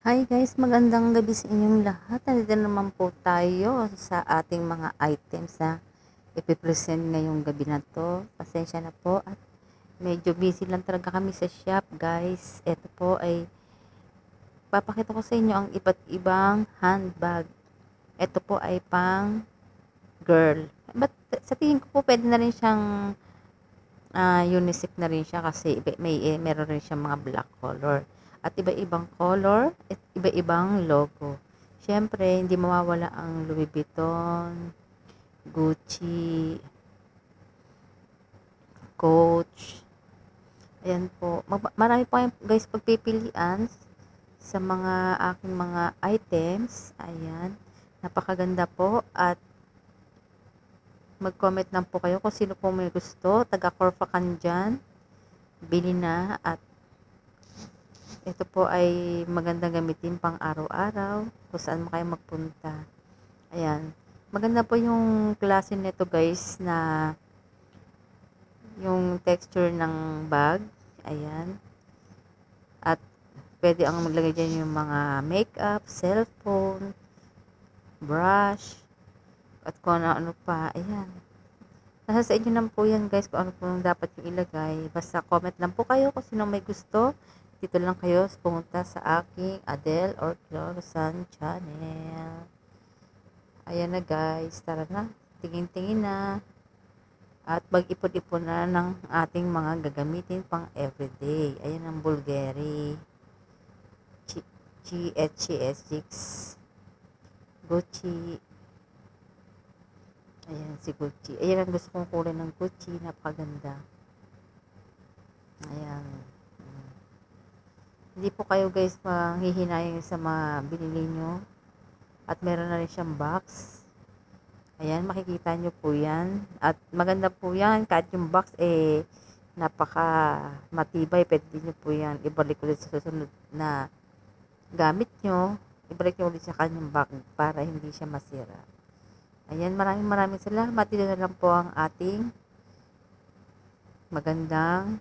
Hi guys, magandang gabi sa inyong lahat. Nandito naman po tayo sa ating mga items na ipipresent ngayong gabi na to. Pasensya na po at medyo busy lang talaga kami sa shop guys. Ito po ay papakita ko sa inyo ang iba't ibang handbag. Ito po ay pang girl. But sa tingin ko po pwede na rin siyang unisex na rin siya kasi meron rin siyang mga black color. At iba-ibang color at iba-ibang logo. Siyempre, hindi mawawala ang Louis Vuitton, Gucci, Coach. Ayan po. Marami po kayong guys pagpipilian sa mga aking mga items. Ayan. Napakaganda po at mag-comment lang po kayo kung sino po may gusto. Taga-Corfacan dyan. Bili na at ito po ay magandang gamitin pang araw-araw kung saan mo kayo magpunta. Ayan. Maganda po yung klase nito guys na yung texture ng bag. Ayan. At pwede ang maglagay dyan yung mga makeup, cellphone, brush, at kung ano pa. Ayan. Nasa sa inyo lang po yan guys kung ano po yung dapat yung ilagay. Basta comment lang po kayo kung sino may gusto. Dito lang kayo pumunta sa aking Adele or Clorosan channel. Ayan na guys. Tara na. Tingin-tingin na. At mag-ipon-ipon na ng ating mga gagamitin pang everyday. Ayan ang Bulgari. GHS6. Gucci. Ayan si Gucci. Ayan ang gusto kong kulay ng Gucci. Napakaganda. Ayan. Hindi po kayo guys manghihinayang sa mga binili nyo. At meron na rin siyang box. Ayan, makikita nyo po yan. At maganda po yan. Kahit yung box napaka matibay. Pwede nyo po yan ibalik ulit sa susunod na gamit nyo. Ibalik nyo ulit sa kanyang box para hindi siya masira. Ayan, maraming salamat. Dito na lang po ang ating magandang